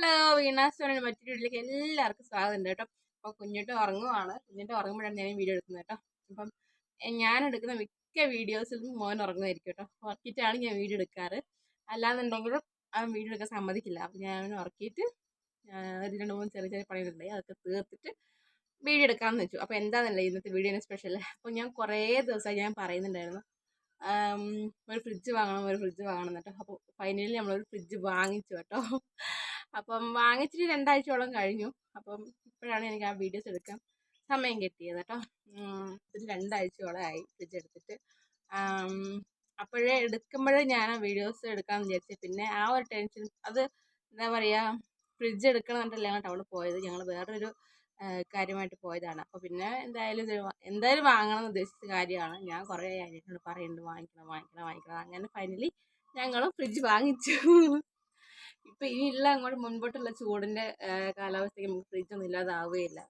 Hello വീണാസ്റ്റോണിൻ്റെ മറ്റൊരു വീട്ടിലേക്ക് എല്ലാവർക്കും സ്വാഗതം ഉണ്ട് കേട്ടോ. അപ്പോൾ കുഞ്ഞിട്ട് ഉറങ്ങുവാണ്. കുഞ്ഞിട്ട് ഉറങ്ങുമ്പോഴാണ് ഞാൻ വീഡിയോ എടുക്കുന്നത് കേട്ടോ. അപ്പം ഞാൻ എടുക്കുന്ന മിക്ക വീഡിയോസിലും മോൻ ഉറങ്ങുമായിരിക്കും കേട്ടോ. ഉറക്കിയിട്ടാണ് ഞാൻ വീഡിയോ എടുക്കാറ്. അല്ലാന്നുണ്ടെങ്കിലും അവൻ വീഡിയോ എടുക്കാൻ സമ്മതിക്കില്ല. അപ്പം ഞാൻ അവനെ ഉറക്കിയിട്ട് ഒരു 2-3 ചെറിയ ചെറിയ പണികളുണ്ട്, അതൊക്കെ തീർത്തിട്ട് വീഡിയോ എടുക്കാമെന്ന് വെച്ചു. അപ്പോൾ എന്താണെന്നല്ലേ ഇന്നത്തെ വീഡിയോയുടെ സ്പെഷ്യൽ. അപ്പോൾ ഞാൻ കുറേ ദിവസമായി ഞാൻ പറയുന്നുണ്ടായിരുന്നു ഒരു ഫ്രിഡ്ജ് വാങ്ങണം കേട്ടോ. അപ്പോൾ ഫൈനലി നമ്മളൊരു ഫ്രിഡ്ജ് വാങ്ങിച്ചു കേട്ടോ. അപ്പം വാങ്ങിച്ചിട്ട് 2 ആഴ്ചയോളം കഴിഞ്ഞു. അപ്പം ഇപ്പോഴാണ് എനിക്ക് ആ വീഡിയോസ് എടുക്കാൻ സമയം കിട്ടിയത് കേട്ടോ. ഇത് 2 ആഴ്ചയോളമായി ഫ്രിഡ്ജ് എടുത്തിട്ട്. അപ്പോഴേ എടുക്കുമ്പോഴേ ഞാൻ ആ വീഡിയോസ് എടുക്കാമെന്ന് വിചാരിച്ചു. പിന്നെ ആ ഒരു ടെൻഷൻ, അത് എന്താ പറയുക, ഫ്രിഡ്ജ് എടുക്കണമെന്നല്ല ഞങ്ങൾ ടൗണിൽ പോയത്. ഞങ്ങൾ വേറൊരു കാര്യമായിട്ട് പോയതാണ്. അപ്പോൾ പിന്നെ എന്തായാലും വാങ്ങണം എന്ന് ഉദ്ദേശിച്ച കാര്യമാണ്. ഞാൻ കുറേ ആയിട്ട് പറയുന്നുണ്ട് വാങ്ങിക്കണം. അങ്ങനെ ഫൈനലി ഞങ്ങളും ഫ്രിഡ്ജ് വാങ്ങിച്ചു. ഇപ്പം ഇനിയുള്ള അങ്ങോട്ട് മുൻപോട്ടുള്ള ചൂടിൻ്റെ കാലാവസ്ഥയ്ക്ക് നമുക്ക് ഫ്രിഡ്ജൊന്നും ഇല്ലാതാവുകയില്ല.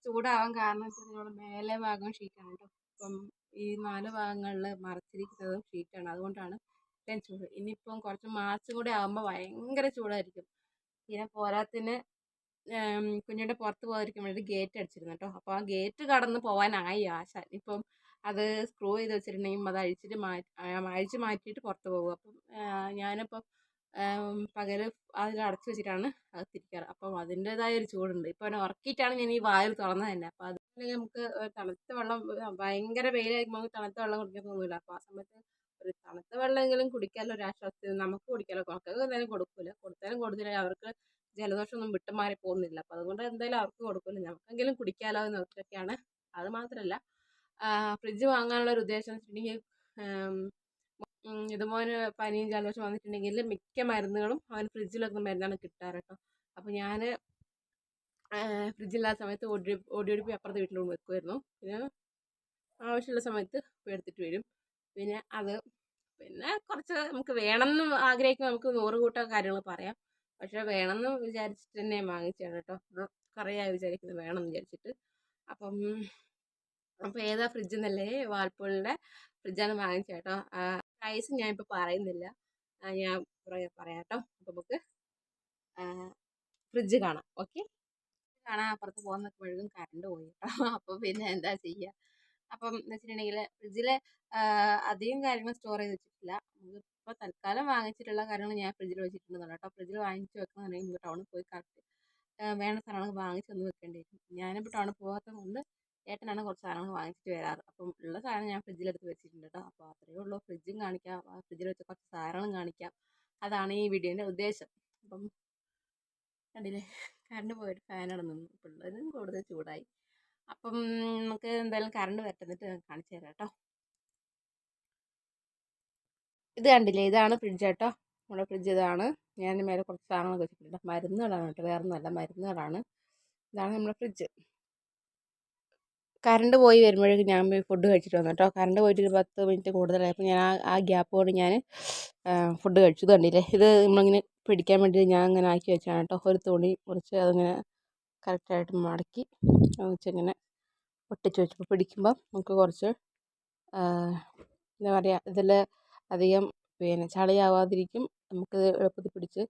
ചൂടാവാൻ കാരണം വെച്ചാൽ നമ്മൾ മേലെ ഭാഗം ഷീറ്റാണ് കേട്ടോ. ഇപ്പം ഈ 4 ഭാഗങ്ങളിൽ മറച്ചിരിക്കുന്നത് ഷീറ്റാണ്. അതുകൊണ്ടാണ് ഇത്രയും ചൂട്. ഇനിയിപ്പം കുറച്ച് മാർച്ചും കൂടെ ആകുമ്പോൾ ഭയങ്കര ചൂടായിരിക്കും. പിന്നെ പോരാത്തിന് കുഞ്ഞിൻ്റെ പുറത്ത് പോകാതിരിക്കാൻ വേണ്ടി ഗേറ്റ് അടിച്ചിരുന്നു കേട്ടോ. അപ്പോൾ ആ ഗേറ്റ് കടന്ന് പോകാനായി ആശ. ഇപ്പം അത് സ്ക്രൂ ചെയ്ത് വെച്ചിട്ടുണ്ടെങ്കിൽ അത് അഴിച്ച് മാറ്റിയിട്ട് പുറത്ത് പോകും. അപ്പം ഞാനിപ്പം പകല് അതിൽ അടച്ചു വെച്ചിട്ടാണ് അകത്തിരിക്കാറ്. അപ്പം അതിൻ്റെതായ ഒരു ചൂടുണ്ട്. ഇപ്പോൾ അവനെ ഉറക്കിയിട്ടാണ് ഞാൻ ഈ വാതിൽ തുറന്നത് തന്നെ. അപ്പോൾ അതുപോലെ നമുക്ക് തണുത്ത വെള്ളം, ഭയങ്കര വെയിലായിരിക്കുമ്പോൾ നമുക്ക് തണുത്ത വെള്ളം കുടിക്കാൻ തോന്നില്ല. അപ്പോൾ ആ സമയത്ത് ഒരു തണുത്ത വെള്ളമെങ്കിലും കുടിക്കാനുള്ള ഒരു ആശ്വാസത്തിൽ നമുക്ക് കുടിക്കാമല്ലോ. മക്കൾക്ക് എന്തായാലും കൊടുത്താലും കൊടുത്തില്ല അവർക്ക് ജലദോഷമൊന്നും വിട്ടുമാറി പോകുന്നില്ല. അപ്പോൾ അതുകൊണ്ട് എന്തായാലും അവർക്ക് കൊടുക്കില്ല, നമുക്കെങ്കിലും കുടിക്കാമല്ലോ എന്ന് ഓർത്തിട്ടൊക്കെയാണ്. അത് മാത്രമല്ല, ഫ്രിഡ്ജ് വാങ്ങാനുള്ള ഒരു ഉദ്ദേശം എന്ന് വെച്ചിട്ടുണ്ടെങ്കിൽ ഇതുപോലെ പനിയും ജലദോഷം വന്നിട്ടുണ്ടെങ്കിൽ മിക്ക മരുന്നുകളും അവൻ ഫ്രിഡ്ജിൽ വെക്കുന്ന മരുന്നാണ് കിട്ടാറ് കേട്ടോ. അപ്പോൾ ഞാൻ ഫ്രിഡ്ജില്ലാത്ത സമയത്ത് ഓടിയോടിപ്പി അപ്പുറത്തെ വീട്ടിലോട്ട് വെക്കുമായിരുന്നു. പിന്നെ ആവശ്യമുള്ള സമയത്ത് എടുത്തിട്ട് വരും. പിന്നെ കുറച്ച് നമുക്ക് വേണമെന്ന് ആഗ്രഹിക്കുമ്പോൾ നമുക്ക് 100 കൂട്ടം കാര്യങ്ങൾ പറയാം. പക്ഷെ വേണമെന്ന് വിചാരിച്ചിട്ട് തന്നെ വാങ്ങിച്ചതാണ് കേട്ടോ. കുറേ ആയി വിചാരിക്കുന്നത് വേണമെന്ന് വിചാരിച്ചിട്ട്. അപ്പോൾ ഏതാ ഫ്രിഡ്ജ് എന്നല്ലേ, വാൾപൂളിൻ്റെ ഫ്രിഡ്ജാണ് വാങ്ങിച്ചത് കേട്ടോ. പ്രൈസ് ഞാനിപ്പോൾ പറയുന്നില്ല, ഞാൻ പറയാം കേട്ടോ. അപ്പോൾ നമുക്ക് ഫ്രിഡ്ജ് കാണാം. ഓക്കെ, കാണാൻ അപ്പുറത്ത് പോകുന്ന നിൽക്കുമ്പോഴേക്കും കറണ്ട് പോയി കേട്ടോ. അപ്പോൾ പിന്നെ എന്താ ചെയ്യുക. അപ്പം എന്ന് വെച്ചിട്ടുണ്ടെങ്കിൽ ഫ്രിഡ്ജിൽ അധികം കാര്യങ്ങൾ സ്റ്റോർ ചെയ്ത് വെച്ചിട്ടില്ല. ഇപ്പോൾ തൽക്കാലം വാങ്ങിച്ചിട്ടുള്ള കാര്യങ്ങൾ ഞാൻ ഫ്രിഡ്ജിൽ വെച്ചിട്ടുണ്ട് കേട്ടോ. ഫ്രിഡ്ജിൽ വാങ്ങിച്ച് വെക്കണമെന്നുണ്ടെങ്കിൽ നമുക്ക് ടൗണിൽ പോയി കറക്റ്റ് വേണ്ട സാധനങ്ങൾ വാങ്ങിച്ചൊന്ന് വെക്കേണ്ടി വരും. ഞാനിപ്പോൾ ടൗണിൽ പോകാത്തത് കൊണ്ട് ഏട്ടനാണ് കുറച്ച് സാധനങ്ങൾ വാങ്ങിച്ചിട്ട് വരാറ്. അപ്പം ഉള്ള സാധനം ഞാൻ ഫ്രിഡ്ജിലെടുത്ത് വെച്ചിട്ടുണ്ട് കേട്ടോ. അപ്പോൾ അത്രയേ ഉള്ളൂ. ഫ്രിഡ്ജും കാണിക്കാം, ഫ്രിഡ്ജിൽ വെച്ച കുറച്ച് സാധനങ്ങളും കാണിക്കാം. അതാണ് ഈ വീഡിയോൻ്റെ ഉദ്ദേശം. അപ്പം കണ്ടില്ലേ, കറണ്ട് പോയിട്ട് ഫാനവിടെ നിന്നു. പിള്ളേരും കൂടുതൽ ചൂടായി. അപ്പം നമുക്ക് എന്തായാലും കറണ്ട് വരട്ടെന്നിട്ട് കാണിച്ചു തരാം കേട്ടോ. ഇത് കണ്ടില്ലേ, ഇതാണ് ഫ്രിഡ്ജ് കേട്ടോ. നമ്മുടെ ഫ്രിഡ്ജ് ഇതാണ്. ഞാൻ മേലെ കുറച്ച് സാധനങ്ങളൊക്കെ വെച്ചിട്ടുണ്ട്. മരുന്നുകളാണ് കേട്ടോ, വേറെ ഒന്നുമല്ല, മരുന്നുകളാണ്. ഇതാണ് നമ്മുടെ ഫ്രിഡ്ജ്. കറണ്ട് പോയി വരുമ്പോഴേക്കും ഞാൻ പോയി ഫുഡ് കഴിച്ചിട്ട് വന്നു കേട്ടോ. കറണ്ട് പോയിട്ട് ഒരു 10 മിനിറ്റ് കൂടുതലായപ്പോൾ ഞാൻ ആ ഗ്യാപ്പ് കൊണ്ട് ഞാൻ ഫുഡ് കഴിച്ചു. കണ്ടില്ലേ, ഇത് നമ്മളിങ്ങനെ പിടിക്കാൻ വേണ്ടി ഞാൻ അങ്ങനെ ആക്കി വെച്ചാണ് കേട്ടോ. ഒരു തുണി കുറച്ച് അതിങ്ങനെ കറക്റ്റായിട്ട് മടക്കി വെച്ചിങ്ങനെ ഒട്ടിച്ച് വെച്ചപ്പോൾ പിടിക്കുമ്പോൾ നമുക്ക് കുറച്ച് എന്താ പറയുക, ഇതിൽ അധികം പിന്നെ ചളിയാവാതിരിക്കും. നമുക്കിത് എളുപ്പത്തിൽ പിടിച്ച്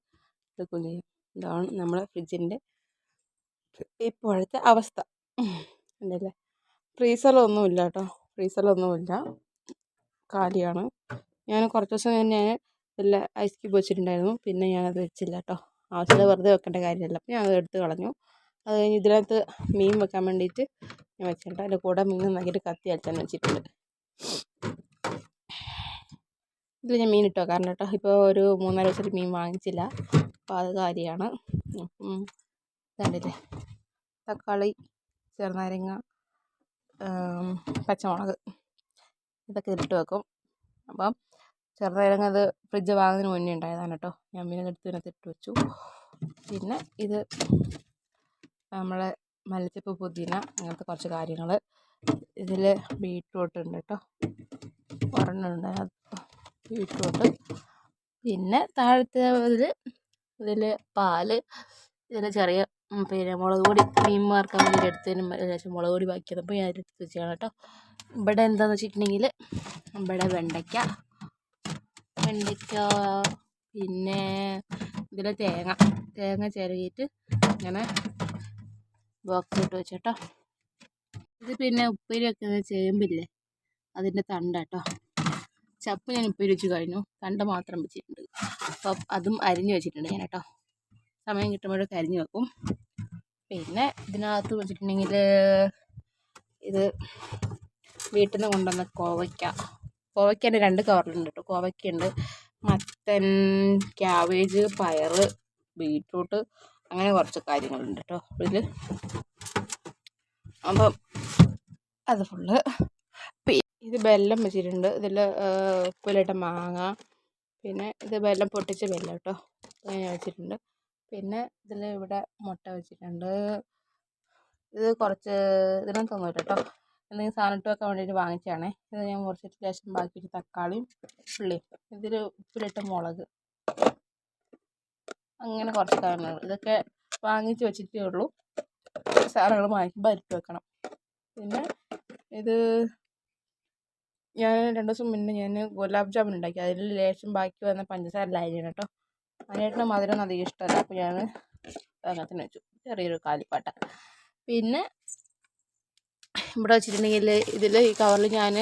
എടുക്കുകയും ചെയ്യും. ഇതാണ് നമ്മുടെ ഫ്രിഡ്ജിൻ്റെ ഇപ്പോഴത്തെ അവസ്ഥ. ഉണ്ടല്ലേ, ഫ്രീസറിലൊന്നുമില്ല കേട്ടോ, ഫ്രീസറിലൊന്നുമില്ല, കാലിയാണ്. ഞാൻ കുറച്ച് ദിവസം ഞാൻ ഇതിൽ ഐസ് ക്യൂബ് വെച്ചിട്ടുണ്ടായിരുന്നു. പിന്നെ ഞാനത് വെച്ചില്ല കേട്ടോ. ആവശ്യമില്ല, വെറുതെ വെക്കേണ്ട കാര്യമല്ല. അപ്പോൾ ഞാനത് എടുത്ത് കളഞ്ഞു. അത് കഴിഞ്ഞ് ഇതിനകത്ത് മീൻ വെക്കാൻ വേണ്ടിയിട്ട് ഞാൻ വെച്ചിട്ടുണ്ട്. അതിൻ്റെ കൂടെ മീൻ നന്നാക്കിയിട്ട് കത്തി അടിച്ചാൻ വെച്ചിട്ടുണ്ട്. ഇതിൽ ഞാൻ മീൻ ഇട്ട് വെക്കാറുണ്ട് കേട്ടോ. ഇപ്പോൾ ഒരു 3-4 ദിവസത്തിൽ മീൻ വാങ്ങിച്ചില്ല, അപ്പോൾ അത് കാര്യമാണ്. കണ്ടില്ലേ, തക്കാളി, ചെറുനാരങ്ങ, പച്ചമുളക്, ഇതൊക്കെ ഇട്ട് വെക്കും. അപ്പം ചെറുനാരങ്ങ അത് ഫ്രിഡ്ജ് വാങ്ങുന്നതിന് മുന്നേ ഉണ്ടായതാണ് കേട്ടോ. ഞാൻ പിന്നെ എടുത്ത് ഇതിനകത്ത് ഇട്ട് വെച്ചു. പിന്നെ ഇത് നമ്മളെ മല്ലിച്ചപ്പ്, പുതിന, അങ്ങനത്തെ കുറച്ച് കാര്യങ്ങൾ. ഇതിൽ ബീട്രൂട്ട് ഉണ്ട് കേട്ടോ, ഒരെണ്ണമുണ്ട് ബീട്രൂട്ട്. പിന്നെ താഴത്തെ ഇതിൽ പാല്, ഇതിൽ ചെറിയ പിന്നെ മുളക് പൊടി, മീൻ വറുക്കാൻ വേണ്ടി എടുത്തതിന് ശേഷം മുളക് പൊടി ബാക്കിയത്. അപ്പോൾ ഞാൻ എടുത്ത് വെച്ചാണ് കേട്ടോ. ഇവിടെ എന്താണെന്ന് വെച്ചിട്ടുണ്ടെങ്കിൽ ഇവിടെ വെണ്ടയ്ക്ക, പിന്നെ ഇതിൽ തേങ്ങ ചിരകിയിട്ട് ഇങ്ങനെ ബോക്സ് ഇട്ട് വെച്ചോട്ടോ. ഇത് പിന്നെ ഉപ്പേരി വെക്കുന്ന ചേമ്പില്ലേ, അതിൻ്റെ തണ്ട കേട്ടോ. ചപ്പ് ഞാൻ ഉപ്പേരി വെച്ച് കഴിഞ്ഞു, തണ്ട മാത്രം വെച്ചിട്ടുണ്ട്. അപ്പം അതും അരിഞ്ഞ് വെച്ചിട്ടുണ്ട് ഞാൻ കേട്ടോ. സമയം കിട്ടുമ്പോഴൊക്കെ അരിഞ്ഞ് വെക്കും. പിന്നെ ഇതിനകത്ത് വെച്ചിട്ടുണ്ടെങ്കിൽ ഇത് വീട്ടിൽ നിന്ന് കൊണ്ടുവന്ന കോവയ്ക്കേൻ്റെ 2 കവറിലുണ്ട് കേട്ടോ. കോവയ്ക്കുണ്ട്, മത്തൻ, ക്യാബേജ്, പയറ്, ബീട്രൂട്ട്, അങ്ങനെ കുറച്ച് കാര്യങ്ങളുണ്ട് കേട്ടോ ഇതിൽ. അപ്പം അത് ഫുള്ള്. ഇത് ബെല്ലം വെച്ചിട്ടുണ്ട്, ഇതിൽ ഉപ്പിലിട്ട മാങ്ങ, പിന്നെ ഇത് ബെല്ലം പൊട്ടിച്ച ബെല്ലം കേട്ടോ, അങ്ങനെ വെച്ചിട്ടുണ്ട്. പിന്നെ ഇതിൽ ഇവിടെ മുട്ട വെച്ചിട്ടുണ്ട്. ഇത് കുറച്ച് ഇതിനകത്തൊന്നുമില്ല കേട്ടോ, എന്തെങ്കിലും സാധനം ഇട്ട് വെക്കാൻ വേണ്ടിയിട്ട് വാങ്ങിച്ചതാണേ. ഇത് ഞാൻ മുറിച്ചിട്ട് ശേഷം ബാക്കി തക്കാളിയും ഉള്ളിയും, ഇതിൽ ഉപ്പിലിട്ട മുളക്, അങ്ങനെ കുറച്ച് കാര്യങ്ങൾ. ഇതൊക്കെ വാങ്ങിച്ച് വെച്ചിട്ടേ ഉള്ളൂ. സാധനങ്ങൾ വാങ്ങിക്കുമ്പോൾ അരിട്ട് വെക്കണം. പിന്നെ ഇത് ഞാൻ 2 ദിവസം മുന്നേ ഞാൻ ഗുലാബ് ജാമുൻ ഉണ്ടാക്കി. അതിൽ ലേശം ബാക്കി വന്ന പഞ്ചസാര അരിയാണ് കേട്ടോ. അതിനായിട്ട് മധുരം അധികം ഇഷ്ടമല്ല, അപ്പോൾ ഞാൻ അങ്ങനെ വെച്ചു, ചെറിയൊരു കാലിപ്പാട്ട. പിന്നെ ഇവിടെ വെച്ചിട്ടുണ്ടെങ്കിൽ ഇതിൽ ഈ കവറിൽ ഞാൻ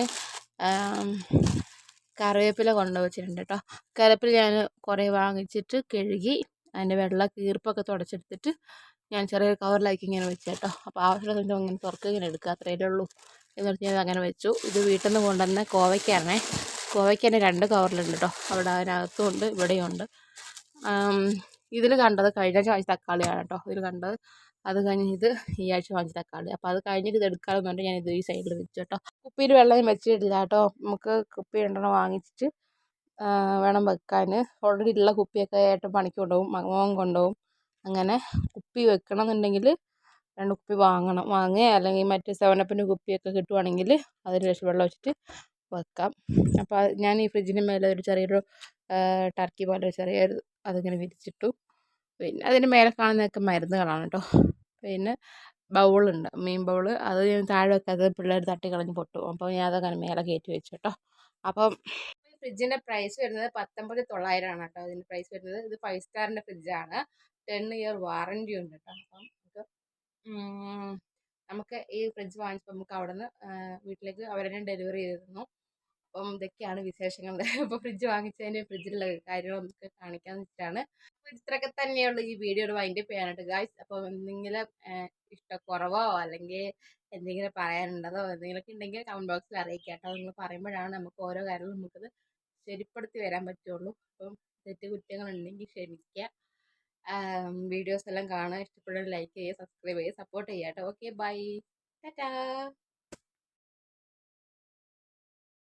കറിവേപ്പില കൊണ്ട് വെച്ചിട്ടുണ്ട് കേട്ടോ. കറിവേപ്പില ഞാൻ കുറേ വാങ്ങിച്ചിട്ട് കഴുകി അതിൻ്റെ വെള്ള കീർപ്പൊക്കെ തുടച്ചെടുത്തിട്ട് ഞാൻ ചെറിയൊരു കവറിലാക്കി ഇങ്ങനെ വെച്ചു കേട്ടോ. അപ്പോൾ ആവശ്യമുള്ള ഇങ്ങനെ തുറക്കുക, ഇങ്ങനെ എടുക്കുക, അത്രയേ ഉള്ളൂ. എന്നിട്ട് ഞാൻ അങ്ങനെ വെച്ചു. ഇത് വീട്ടിൽ നിന്ന് കൊണ്ടുവന്ന കോവയ്ക്കാണേ. കോവയ്ക്ക് 2 കവറിലുണ്ട് കേട്ടോ. അവിടെ അതിനകത്തും ഉണ്ട്, ഇവിടെയും ഉണ്ട്. ഇതിൽ കണ്ടത് കഴിഞ്ഞ ആഴ്ച വാങ്ങിച്ച തക്കാളിയാണ് കേട്ടോ. ഇതിൽ കണ്ടത് അത് കഴിഞ്ഞ് ഇത് ഈ ആഴ്ച വാങ്ങിച്ച തക്കാളി. അപ്പോൾ അത് കഴിഞ്ഞിട്ട് ഇത് എടുക്കാമെന്ന് പറഞ്ഞിട്ട് ഞാൻ ഇത് ഈ സൈഡിൽ വെച്ചു കേട്ടോ. കുപ്പിയിൽ വെള്ളം വെച്ചിട്ടില്ല കേട്ടോ. നമുക്ക് കുപ്പി 2 വാങ്ങിച്ചിട്ട് വേണം വെക്കാൻ. ഓൾറെഡി ഉള്ള കുപ്പിയൊക്കെ ഏട്ടൻ പണിക്ക് കൊണ്ടുപോകും, മോൻ കൊണ്ടുപോകും. അങ്ങനെ കുപ്പി വെക്കണം എന്നുണ്ടെങ്കിൽ 2 കുപ്പി വാങ്ങുക, അല്ലെങ്കിൽ മറ്റ് 7-Upൻ്റെ കുപ്പിയൊക്കെ കിട്ടുവാണെങ്കിൽ അതിൽ വെള്ളം വെച്ചിട്ട് വെക്കാം. അപ്പോൾ ഞാൻ ഈ ഫ്രിഡ്ജിൻ്റെ മേലെ ഒരു ചെറിയൊരു ടർക്കി പോലെ ചെറിയൊരു അതിങ്ങനെ വിരിച്ചിട്ടു. പിന്നെ അതിൻ്റെ മേലെ കാണുന്നതൊക്കെ മരുന്നുകളാണ് കേട്ടോ. പിന്നെ ബൗളുണ്ട്, മീൻ ബൗള്, അത് ഞാൻ താഴെ വെക്കാതെ പിള്ളേർ തട്ടി കളഞ്ഞ് പൊട്ടും. അപ്പോൾ ഞാൻ അതങ്ങനെ മേലെ കയറ്റി വെച്ചു കേട്ടോ. അപ്പം ഈ ഫ്രിഡ്ജിൻ്റെ പ്രൈസ് വരുന്നത് 19,900 ആണ് കേട്ടോ. ഇതിൻ്റെ പ്രൈസ് വരുന്നത്. ഇത് 5 സ്റ്റാറിൻ്റെ ഫ്രിഡ്ജാണ്, 10 ഇയർ വാറൻറ്റി ഉണ്ട് കേട്ടോ. അപ്പം നമുക്ക് ഈ ഫ്രിഡ്ജ് വാങ്ങിച്ചപ്പോൾ നമുക്ക് അവിടെ നിന്ന് വീട്ടിലേക്ക് അവരെന്നെ ഡെലിവറി ചെയ്ത് തന്നു. അപ്പം ഇതൊക്കെയാണ് വിശേഷങ്ങൾ. അപ്പോൾ ഫ്രിഡ്ജ് വാങ്ങിച്ചതിൻ്റെ ഫ്രിഡ്ജിലുള്ള കാര്യങ്ങൾ നമുക്ക് കാണിക്കാമെന്ന് വെച്ചിട്ടാണ്. അപ്പോൾ ഇത്രയൊക്കെ തന്നെയുള്ളൂ ഈ വീഡിയോയുടെ വൈൻഡപ്പ് ചെയ്യാനായിട്ട് ഗായ്സ്. അപ്പോൾ എന്തെങ്കിലും ഇഷ്ടക്കുറവോ അല്ലെങ്കിൽ എന്തെങ്കിലും പറയാനുണ്ടതോ എന്തെങ്കിലുമൊക്കെ ഉണ്ടെങ്കിൽ കമൻറ്റ് ബോക്സിൽ അറിയിക്കാം കേട്ടോ. നിങ്ങൾ പറയുമ്പോഴാണ് നമുക്ക് ഓരോ കാര്യങ്ങളും നമുക്കത് ശരിപ്പെടുത്തി വരാൻ പറ്റുള്ളൂ. അപ്പം തെറ്റുകുറ്റങ്ങളുണ്ടെങ്കിൽ ക്ഷമിക്കുക. വീഡിയോസ് എല്ലാം കാണുക, ഇഷ്ടപ്പെടുന്ന ലൈക്ക് ചെയ്യുക, സബ്സ്ക്രൈബ് ചെയ്യുക, സപ്പോർട്ട് ചെയ്യുക കേട്ടോ. Okay, bye, Tata.